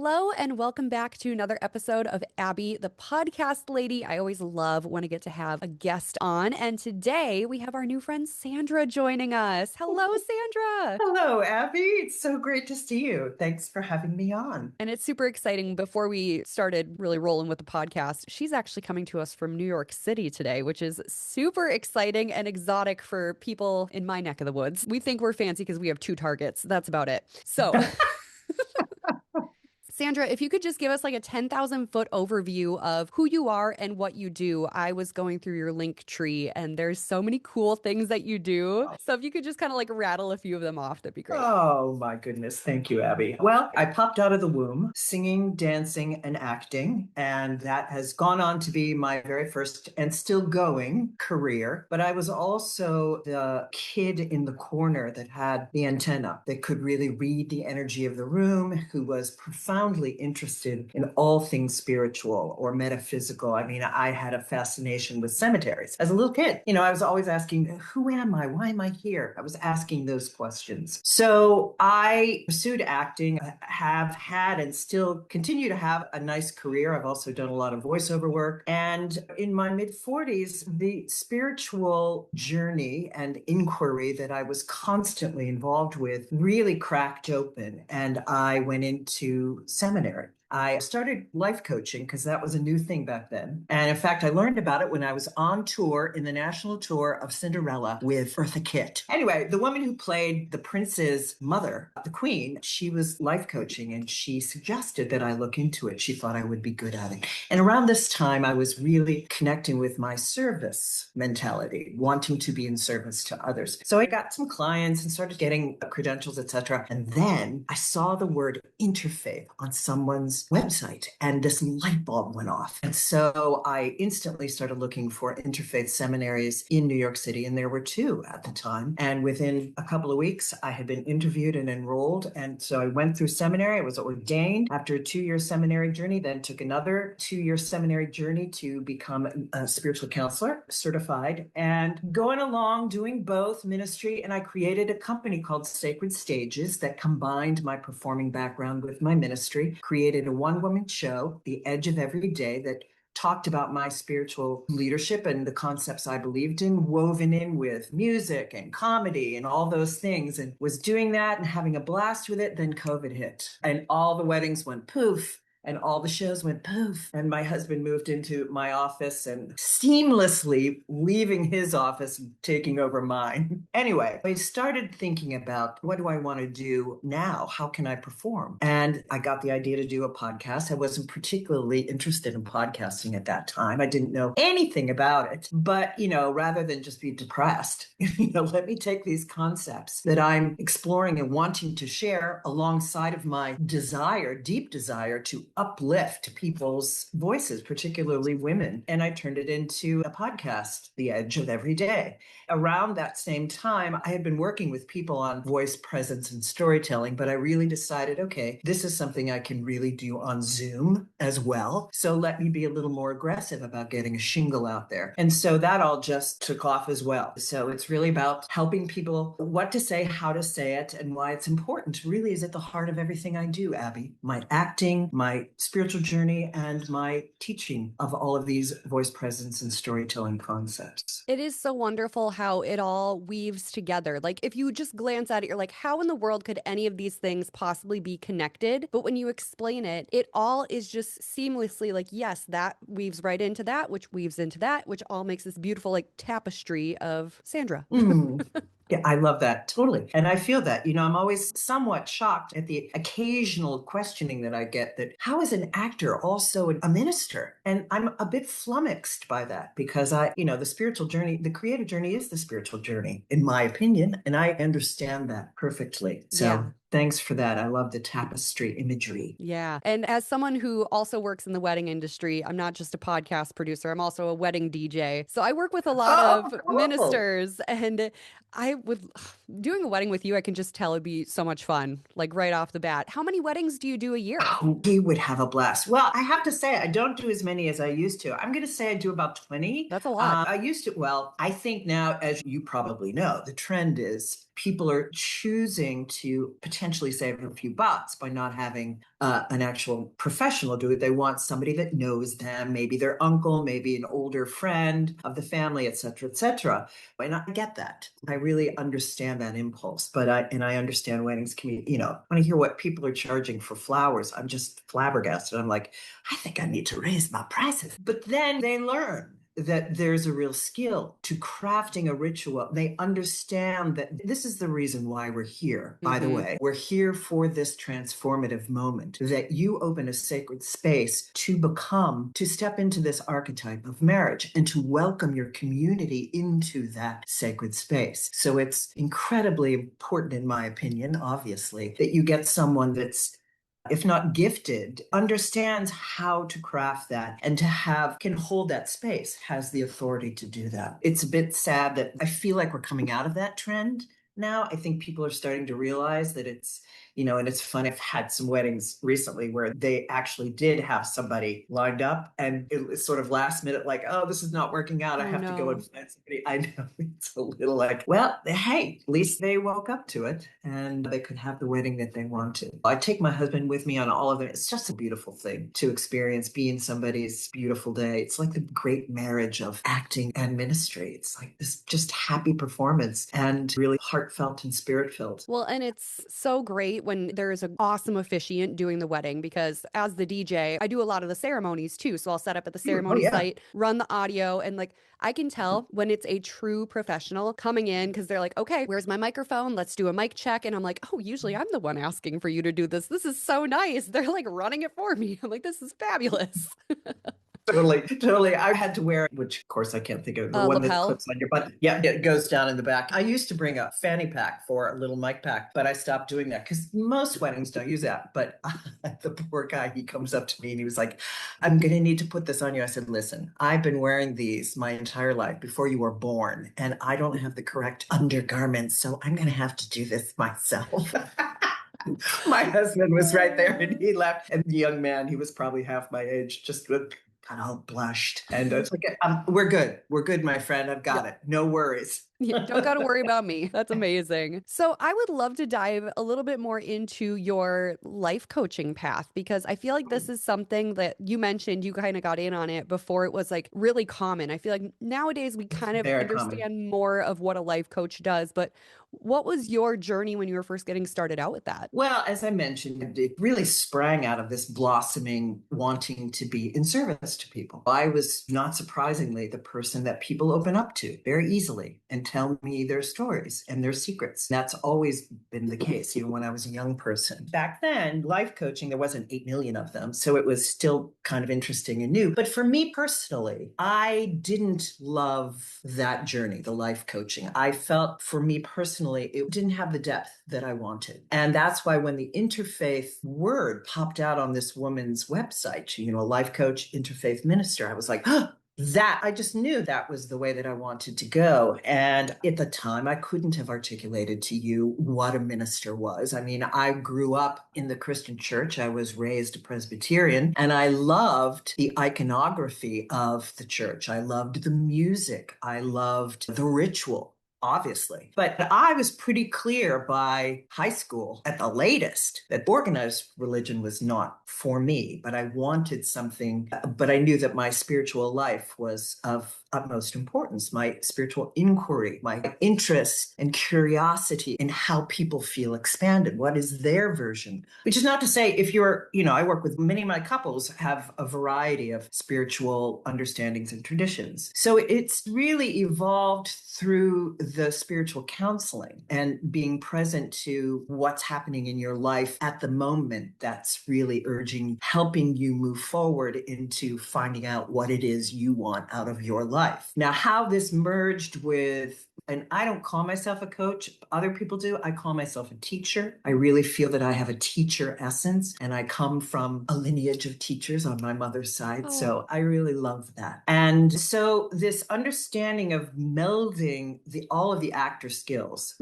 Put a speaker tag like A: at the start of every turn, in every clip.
A: Hello and welcome back to another episode of Abbey the Podcast Lady. I always love when I get to have a guest on, and today we have our new friend Sandra joining us. Hello, Sandra.
B: Hello, Abby. It's so great to see you. Thanks for having me on.
A: And it's super exciting. Before we started really rolling with the podcast, she's actually coming to us from New York City today, which is super exciting and exotic for people in my neck of the woods. We think we're fancy because we have 2 targets. That's about it. So Sandra, if you could just give us like a 10,000-foot overview of who you are and what you do. I was going through your link tree and there's so many cool things that you do. So if you could just kind of like rattle a few of them off, that'd be great.
B: Oh, my goodness. Thank you, Abby. Well, I popped out of the womb singing, dancing, and acting, and that has gone on to be my very first and still going career. But I was also the kid in the corner that had the antenna that could really read the energy of the room, who was profoundly interested in all things spiritual or metaphysical. I mean, I had a fascination with cemeteries. As a little kid, I was always asking, who am I? Why am I here? I was asking those questions. So I pursued acting, have had and still continue to have a nice career. I've also done a lot of voiceover work. And in my mid-40s, the spiritual journey and inquiry that I was constantly involved with really cracked open. And I went into seminary. I started life coaching because that was a new thing back then. And in fact, I learned about it when I was on tour in the national tour of Cinderella with Eartha Kitt. Anyway, the woman who played the prince's mother, the queen, she was life coaching and she suggested that I look into it. She thought I would be good at it. And around this time, I was really connecting with my service mentality, wanting to be in service to others. So I got some clients and started getting credentials, etc. And then I saw the word interfaith on someone's website and this light bulb went off. And so I instantly started looking for interfaith seminaries in New York City, and there were 2 at the time. And within a couple of weeks, I had been interviewed and enrolled. And so I went through seminary. I was ordained after a 2-year seminary journey, then took another 2-year seminary journey to become a spiritual counselor, certified, and going along doing both ministry. And I created a company called Sacred Stages that combined my performing background with my ministry, created a one-woman show, The Edge of Every Day, that talked about my spiritual leadership and the concepts I believed in, woven in with music and comedy and all those things, and was doing that and having a blast with it. Then COVID hit and all the weddings went poof. And all the shows went poof. And my husband moved into my office and seamlessly leaving his office and taking over mine. Anyway, I started thinking about, what do I want to do now? How can I perform? And I got the idea to do a podcast. I wasn't particularly interested in podcasting at that time. I didn't know anything about it. But, rather than just be depressed, let me take these concepts that I'm exploring and wanting to share alongside of my desire, deep desire to uplift people's voices, particularly women. And I turned it into a podcast, The Edge of Every Day. Around that same time, I had been working with people on voice presence and storytelling, but I really decided, okay, this is something I can really do on Zoom as well. So let me be a little more aggressive about getting a shingle out there. And so that all just took off as well. So it's really about helping people what to say, how to say it, and why it's important. Really is at the heart of everything I do, Abby. My acting, my spiritual journey, and my teaching of all of these voice presence and storytelling concepts.
A: It is so wonderful how it all weaves together. Like if you just glance at it, you're like, how in the world could any of these things possibly be connected? But when you explain it, it all is just seamlessly like, yes, that weaves right into that, which weaves into that, which all makes this beautiful like tapestry of Sandra.
B: Yeah, I love that. Totally. And I feel that, I'm always somewhat shocked at the occasional questioning that I get that how is an actor also a minister? And I'm a bit flummoxed by that because the spiritual journey, the creative journey is the spiritual journey, in my opinion. And I understand that perfectly. So
A: Yeah.
B: Thanks for that. I love the tapestry imagery.
A: Yeah. And as someone who also works in the wedding industry, I'm not just a podcast producer, I'm also a wedding DJ. So I work with a lot of
B: cool.
A: ministers, and I would Doing a wedding with you, I can just tell it'd be so much fun, like right off the bat. How many weddings do you do a year?
B: Oh, he would have a blast. Well, I have to say, I don't do as many as I used to. I'm going to say I do about 20.
A: That's a lot.
B: I used to, well, I think now, as you probably know, the trend is people are choosing to potentially save a few bucks by not having an actual professional do it. They want somebody that knows them, maybe their uncle, maybe an older friend of the family, et cetera, et cetera. And I get that. I really understand that impulse, but I understand weddings can be, when I hear what people are charging for flowers, I'm just flabbergasted. I'm like, I think I need to raise my prices. But then they learn that there's a real skill to crafting a ritual. They understand that this is the reason why we're here, by the way. We're here for this transformative moment, that you open a sacred space to step into this archetype of marriage and to welcome your community into that sacred space. So it's incredibly important, in my opinion, obviously, that you get someone that's, if not gifted, understands how to craft that and can hold that space, has the authority to do that. It's a bit sad that I feel like we're coming out of that trend now. I think people are starting to realize that it's, and it's fun. I've had some weddings recently where they actually did have somebody lined up and it was sort of last minute, like, oh, this is not working out. I have to go and find somebody. I know it's a little like, well, hey, at least they woke up to it and they could have the wedding that they wanted. I take my husband with me on all of it. It's just a beautiful thing to experience, being somebody's beautiful day. It's like the great marriage of acting and ministry. It's like this just happy performance and really heartfelt and spirit-filled.
A: Well, and it's so great when there's an awesome officiant doing the wedding, because as the DJ, I do a lot of the ceremonies too. So I'll set up at the ceremony site, run the audio, and like I can tell when it's a true professional coming in because they're like, okay, where's my microphone? Let's do a mic check. And I'm like, oh, usually I'm the one asking for you to do this. This is so nice. They're like running it for me. I'm like, this is fabulous.
B: Totally. I had to wear, which of course I can't think of, the one that clips on your butt. Yeah, it goes down in the back. I used to bring a fanny pack for a little mic pack, but I stopped doing that because most weddings don't use that. But the poor guy, he comes up to me and he was like, I'm going to need to put this on you. I said, listen, I've been wearing these my entire life before you were born, and I don't have the correct undergarments, so I'm going to have to do this myself. My husband was right there and he laughed. And the young man, he was probably half my age, just kind of blushed. And it's like, we're good. We're good, my friend. I've got it. No worries.
A: Yeah, don't got to worry about me. That's amazing. So I would love to dive a little bit more into your life coaching path, because I feel like this is something that you mentioned, you kind of got in on it before it was like really common. I feel like nowadays we kind of understand more of what a life coach does, but what was your journey when you were first getting started out with that?
B: Well, as I mentioned, it really sprang out of this blossoming wanting to be in service to people. I was, not surprisingly, the person that people open up to very easily and tell me their stories and their secrets. That's always been the case, even when I was a young person. Back then, life coaching, there wasn't 8 million of them, so it was still kind of interesting and new. But for me personally, I didn't love that journey, the life coaching. I felt, for me personally, it didn't have the depth that I wanted. And that's why when the interfaith word popped out on this woman's website, a life coach, interfaith minister, I was like, that I just knew that was the way that I wanted to go. And at the time, I couldn't have articulated to you what a minister was. I mean, I grew up in the Christian church. I was raised a Presbyterian, and I loved the iconography of the church. I loved the music. I loved the ritual, obviously. But I was pretty clear by high school at the latest that organized religion was not for me, but I wanted something, but I knew that my spiritual life was of utmost importance, my spiritual inquiry, my interest and curiosity in how people feel expanded. What is their version? Which is not to say if you're, I work with many of my couples have a variety of spiritual understandings and traditions. So it's really evolved through the spiritual counseling and being present to what's happening in your life at the moment that's really helping you move forward into finding out what it is you want out of your life. Now, how this merged with And I don't call myself a coach. Other people do. I call myself a teacher. I really feel that I have a teacher essence, and I come from a lineage of teachers on my mother's side. So I really love that. And so this understanding of melding all of the actor skills,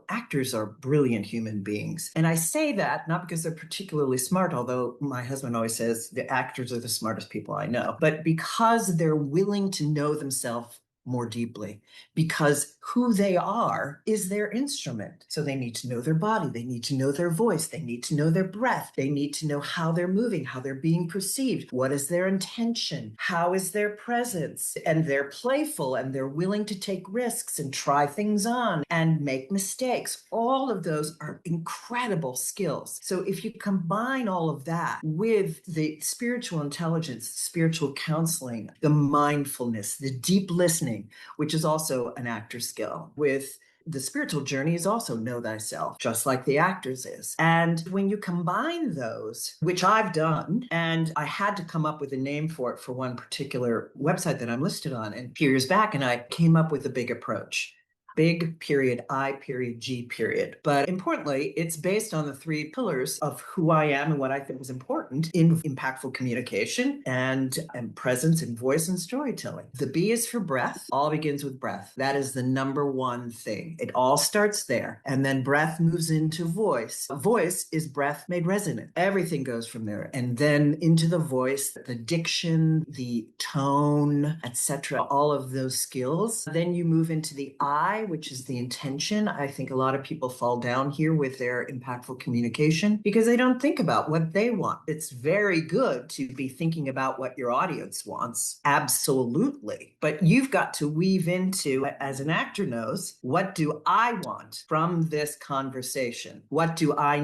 B: actors are brilliant human beings. And I say that not because they're particularly smart, although my husband always says the actors are the smartest people I know, but because they're willing to know themselves more deeply, because who they are is their instrument. So they need to know their body, they need to know their voice, they need to know their breath, they need to know how they're moving, how they're being perceived, what is their intention, how is their presence, and they're playful and they're willing to take risks and try things on and make mistakes. All of those are incredible skills. So if you combine all of that with the spiritual intelligence, spiritual counseling, the mindfulness, the deep listening, which is also an actor skill, with the spiritual journey is also know thyself, just like the actors is. And when you combine those, which I've done, and I had to come up with a name for it for one particular website that I'm listed on, and a few years back, and I came up with a big approach. Big period, I period, G period. But importantly, it's based on the 3 pillars of who I am and what I think is important in impactful communication and presence and voice and storytelling. The B is for breath. All begins with breath. That is the number one thing. It all starts there. And then breath moves into voice. Voice is breath made resonant. Everything goes from there. And then into the voice, the diction, the tone, etc., all of those skills. Then you move into the I, which is the intention. I think a lot of people fall down here with their impactful communication because they don't think about what they want. It's very good to be thinking about what your audience wants. Absolutely. But you've got to weave into, as an actor knows, what do I want from this conversation? What do I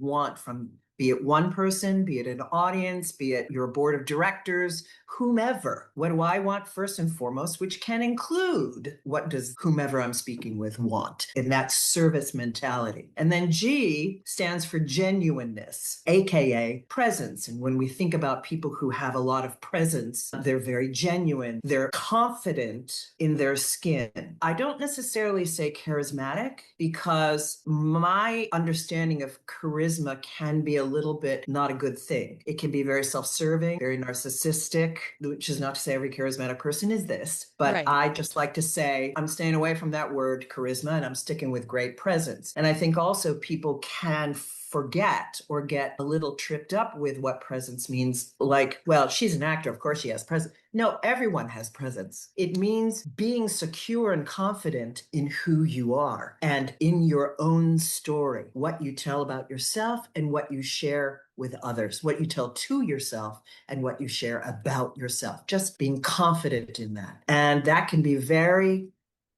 B: want from, be it one person, be it an audience, be it your board of directors, whomever. What do I want first and foremost, which can include what does whomever I'm speaking with want in that service mentality. And then G stands for genuineness, aka presence. And when we think about people who have a lot of presence, they're very genuine, they're confident in their skin. I don't necessarily say charismatic because my understanding of charisma can be a little bit not a good thing. It can be very self-serving, very narcissistic, which is not to say every charismatic person is this, but right. I just like to say I'm staying away from that word charisma and I'm sticking with great presence. And I think also people can forget or get a little tripped up with what presence means. Like, well, she's an actor, of course she has presence. No, everyone has presence. It means being secure and confident in who you are and in your own story, what you tell about yourself and what you share with others, what you tell to yourself and what you share about yourself. Just being confident in that. And that can be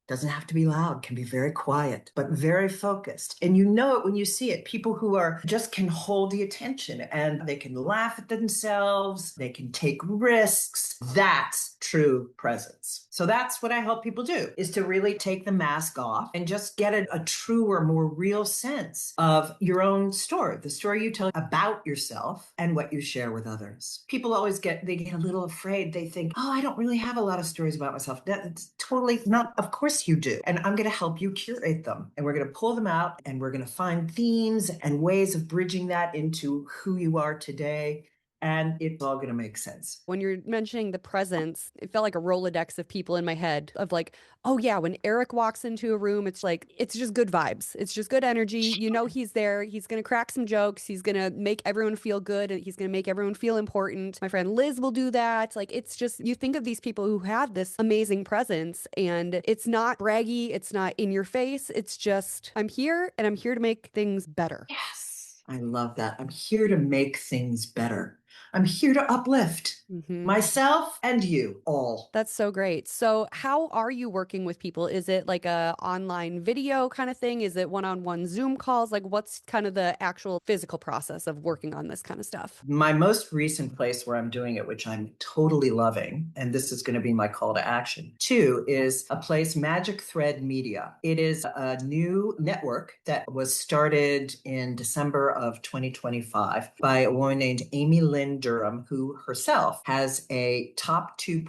B: doesn't have to be loud, can be very quiet, but very focused. And you know it when you see it. People who are just can hold the attention and they can laugh at themselves, they can take risks. That's true presence. So that's what I help people do, is to really take the mask off and just get a truer, more real sense of your own story, the story you tell about yourself and what you share with others. People always get a little afraid. They think, oh, I don't really have a lot of stories about myself. That's totally not, of course you do. And I'm going to help you curate them. And we're going to pull them out and we're going to find themes and ways of bridging that into who you are today. And it's all going to make sense.
A: When you're mentioning the presence, it felt like a Rolodex of people in my head of like, oh yeah, when Eric walks into a room, it's like, it's just good vibes. It's just good energy. You know, he's there. He's going to crack some jokes. He's going to make everyone feel good. And he's going to make everyone feel important. My friend Liz will do that. Like, it's just, you think of these people who have this amazing presence and it's not braggy. It's not in your face. It's just, I'm here and I'm here to make things better.
B: Yes. I love that. I'm here to make things better. I'm here to uplift myself and you all.
A: That's so great. So how are you working with people? Is it like a online video kind of thing? Is it one-on-one Zoom calls? Like, what's kind of the actual physical process of working on this kind of stuff?
B: My most recent place where I'm doing it, which I'm totally loving, and this is going to be my call to action, too, is a place, Magic Thread Media. It is a new network that was started in December of 2025 by a woman named Amy Lynn Lynn Durham, who herself has a top 2%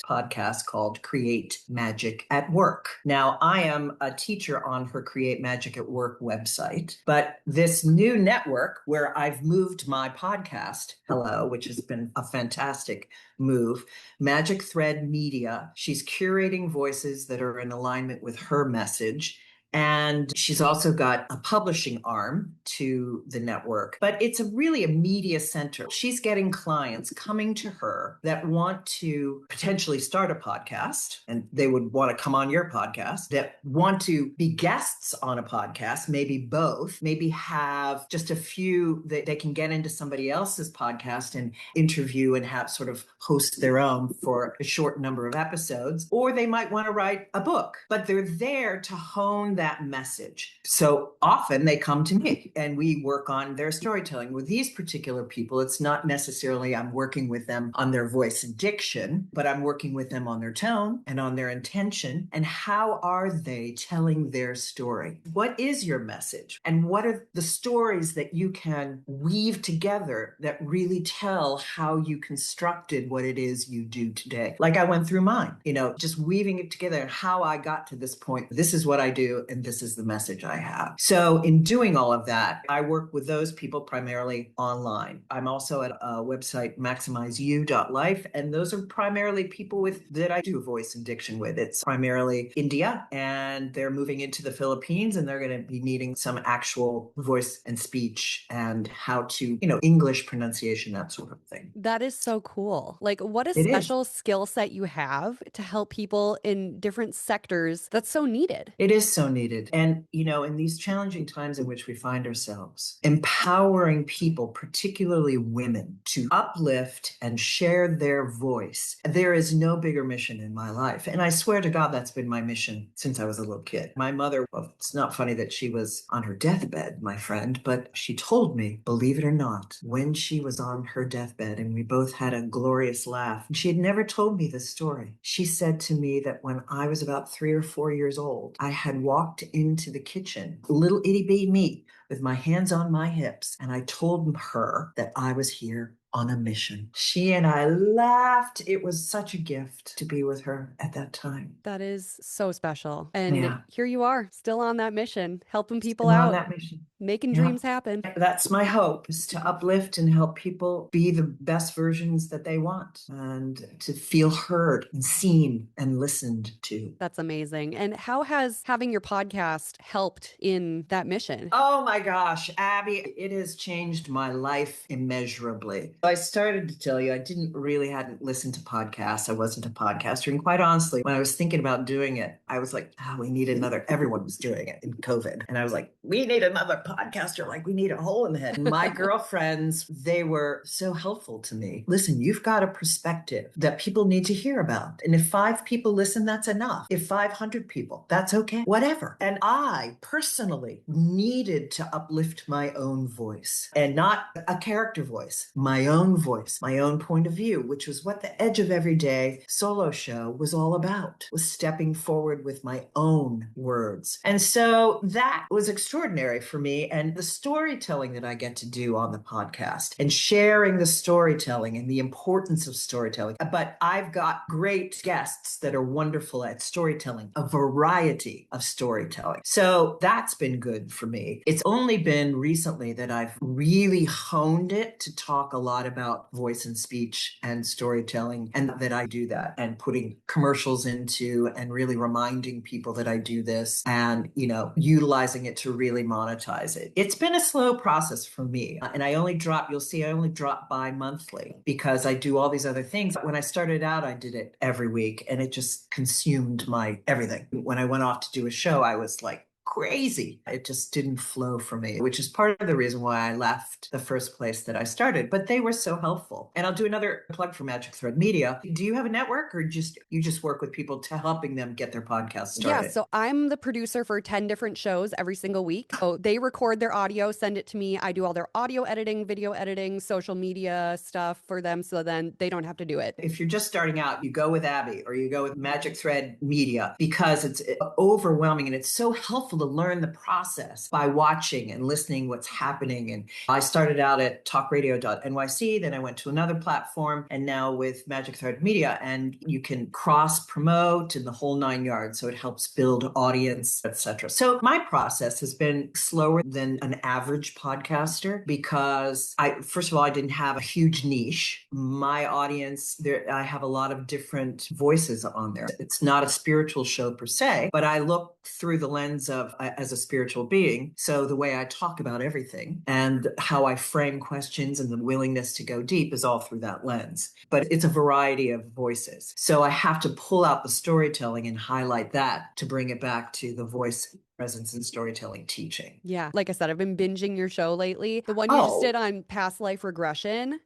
B: podcast called Create Magic at Work. Now, I am a teacher on her Create Magic at Work website, but this new network where I've moved my podcast, Hello, which has been a fantastic move, Magic Thread Media, she's curating voices that are in alignment with her message. And she's also got a publishing arm to the network, but it's really a media center. She's getting clients coming to her that want to potentially start a podcast, and they would want to come on your podcast, that want to be guests on a podcast, maybe both, maybe have just a few that they can get into somebody else's podcast and interview and have sort of host their own for a short number of episodes, or they might want to write a book, but they're there to hone that message. So often they come to me and we work on their storytelling. With these particular people, it's not necessarily I'm working with them on their voice and diction, but I'm working with them on their tone and on their intention. And how are they telling their story? What is your message? And what are the stories that you can weave together that really tell how you constructed what it is you do today? Like I went through mine, just weaving it together and how I got to this point. This is what I do, and this is the message I have. So in doing all of that, I work with those people primarily online. I'm also at a website, maximizeyou.life, and those are primarily people that I do voice and diction with. It's primarily India, and they're moving into the Philippines, and they're going to be needing some actual voice and speech and how to, English pronunciation, that sort of thing.
A: That is so cool. Like, what a
B: It
A: special skill set you have to help people in different sectors that's so needed.
B: It is so needed. And, in these challenging times in which we find ourselves, empowering people, particularly women, to uplift and share their voice. There is no bigger mission in my life. And I swear to God, that's been my mission since I was a little kid. My mother, well, it's not funny that she was on her deathbed, my friend, but she told me, believe it or not, when she was on her deathbed and we both had a glorious laugh, and she had never told me this story. She said to me that when I was about 3 or 4 years old, I had walked into the kitchen, little itty bitty me, with my hands on my hips, and I told her that I was here on a mission. She and I laughed. It was such a gift to be with her at that time.
A: That is so special. And
B: Yeah.
A: here you are, still on that mission, helping people
B: Still on
A: out,
B: that mission.
A: making
B: Yeah.
A: dreams happen.
B: That's my hope, is to uplift and help people be the best versions that they want and to feel heard and seen and listened to.
A: That's amazing. And how has having your podcast helped in that mission?
B: Oh my gosh, Abbey, it has changed my life immeasurably. I started to tell you, hadn't listened to podcasts. I wasn't a podcaster. And quite honestly, when I was thinking about doing it, I was like, we need everyone was doing it in COVID. And I was like, we need another podcaster, like we need a hole in the head. And my girlfriends, they were so helpful to me. Listen, you've got a perspective that people need to hear about. And if 5 people listen, that's enough. If 500 people, that's okay, whatever. And I personally needed to uplift my own voice, and not a character voice, my own voice, my own point of view, which was what the Edge of Everyday solo show was all about, was stepping forward with my own words. And so that was extraordinary for me. And the storytelling that I get to do on the podcast and sharing the storytelling and the importance of storytelling. But I've got great guests that are wonderful at storytelling, a variety of storytelling. So that's been good for me. It's only been recently that I've really honed it to talk a lot about voice and speech and storytelling, and that I do that, and putting commercials into and really reminding people that I do this, and, utilizing it to really monetize it. It's been a slow process for me. And I only drop bi-monthly because I do all these other things. When I started out, I did it every week, and it just consumed my everything. When I went off to do a show, I was like, crazy. It just didn't flow for me, which is part of the reason why I left the first place that I started. But they were so helpful. And I'll do another plug for Magic Thread Media. Do you have a network, or you just work with people to helping them get their podcast started?
A: Yeah, so I'm the producer for 10 different shows every single week. So they record their audio, send it to me. I do all their audio editing, video editing, social media stuff for them, so then they don't have to do it.
B: If you're just starting out, you go with Abbey or you go with Magic Thread Media, because it's overwhelming and it's so helpful to learn the process by watching and listening what's happening. And I started out at talkradio.nyc, then I went to another platform, and now with Magic Thread Media, and you can cross promote in the whole 9 yards. So it helps build audience, etc. So my process has been slower than an average podcaster because first of all, I didn't have a huge niche. My audience, I have a lot of different voices on there. It's not a spiritual show per se, but I look through the lens of as a spiritual being. So the way I talk about everything and how I frame questions and the willingness to go deep is all through that lens. But it's a variety of voices. So I have to pull out the storytelling and highlight that to bring it back to the voice presence and storytelling teaching.
A: Yeah. Like I said, I've been binging your show lately. The one you just
B: Oh.
A: did on past life regression.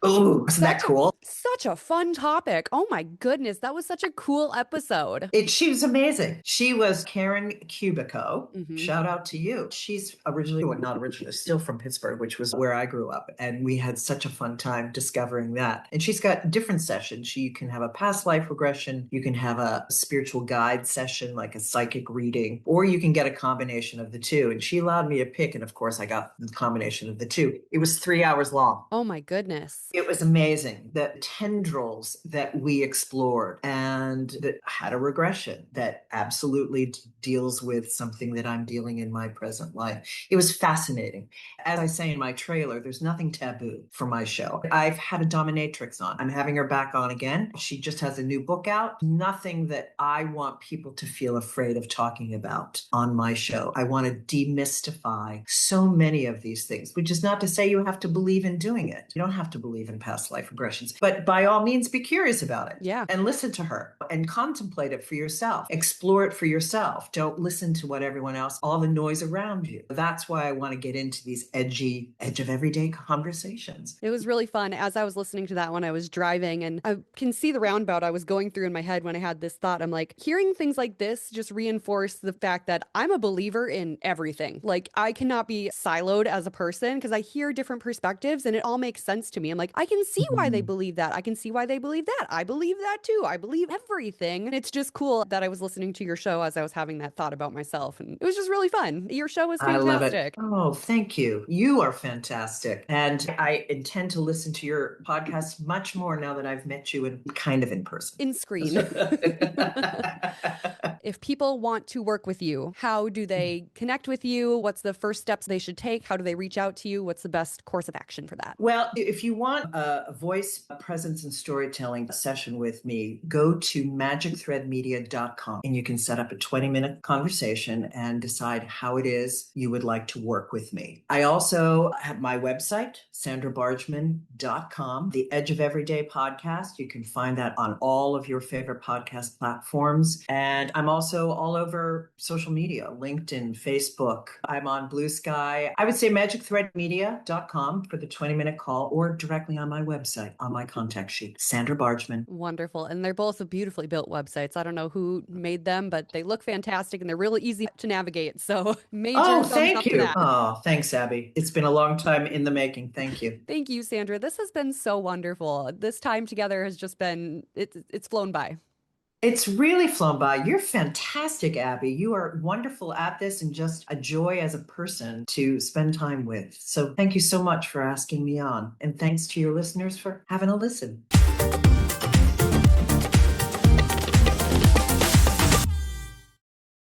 B: Oh, isn't that cool?
A: Such a fun topic. Oh my goodness. That was such a cool episode.
B: She was amazing. She was Karen Cubico. Shout out to you. She's originally, well, not originally, still from Pittsburgh, which was where I grew up. And we had such a fun time discovering that. And she's got different sessions. You can have a past life regression. You can have a spiritual guide session, like a psychic reading, or you can get a combination of the two. And she allowed me to pick. And of course, I got the combination of the two. It was 3 hours long.
A: Oh my goodness.
B: It was amazing. The tendrils that we explored and that had a regression that absolutely deals with something that I'm dealing in my present life. It was fascinating. As I say in my trailer, there's nothing taboo for my show. I've had a dominatrix on. I'm having her back on again. She just has a new book out. Nothing that I want people to feel afraid of talking about on my show. I want to demystify so many of these things, which is not to say you have to believe in doing it. You don't have to believe in past life regressions, but by all means, be curious about it.
A: Yeah.
B: And listen to her and contemplate it for yourself. Explore it for yourself. Don't listen to what everyone else, all the noise around you. That's why I want to get into these edgy, edge of everyday conversations.
A: It was really fun. As I was listening to that when I was driving, and I can see the roundabout I was going through in my head when I had this thought. I'm like, hearing things like this just reinforce the fact that I'm a believer in everything. Like, I cannot be siloed as a person because I hear different perspectives and it all makes sense to me. I'm like, I can see why they believe that. I can see why they believe that. I believe that too. I believe everything. And it's just cool that I was listening to your show as I was having that thought about myself. And it was just really fun. Your show was fantastic.
B: I love it. Oh, thank you. You are fantastic. And I intend to listen to your podcast much more now that I've met you in person.
A: In screen. If people want to work with you, how do they connect with you? What's the first steps they should take? How do they reach out to you? What's the best course of action for that?
B: Well, if you want a voice, presence, and storytelling session with me, go to magicthreadmedia.com and you can set up a 20-minute conversation and decide how it is you would like to work with me. I also have my website, sandrabargman.com, The Edge of Everyday podcast. You can find that on all of your favorite podcast platforms. And I'm also all over social media, LinkedIn, Facebook. I'm on Blue Sky. I would say magicthreadmedia.com for the 20-minute call, or directly on my website, on my contact sheet, Sandra Bargman.
A: Wonderful. And they're both beautifully built websites. I don't know who made them, but they look fantastic and they're really easy to navigate. So major thumbs up to that.
B: Oh, thanks, Abbey. It's been a long time in the making. Thank you.
A: Thank you, Sandra. This has been so wonderful. This time together has just been, it's flown by.
B: It's really flown by. You're fantastic, Abbey. You are wonderful at this and just a joy as a person to spend time with. So thank you so much for asking me on. And thanks to your listeners for having a listen.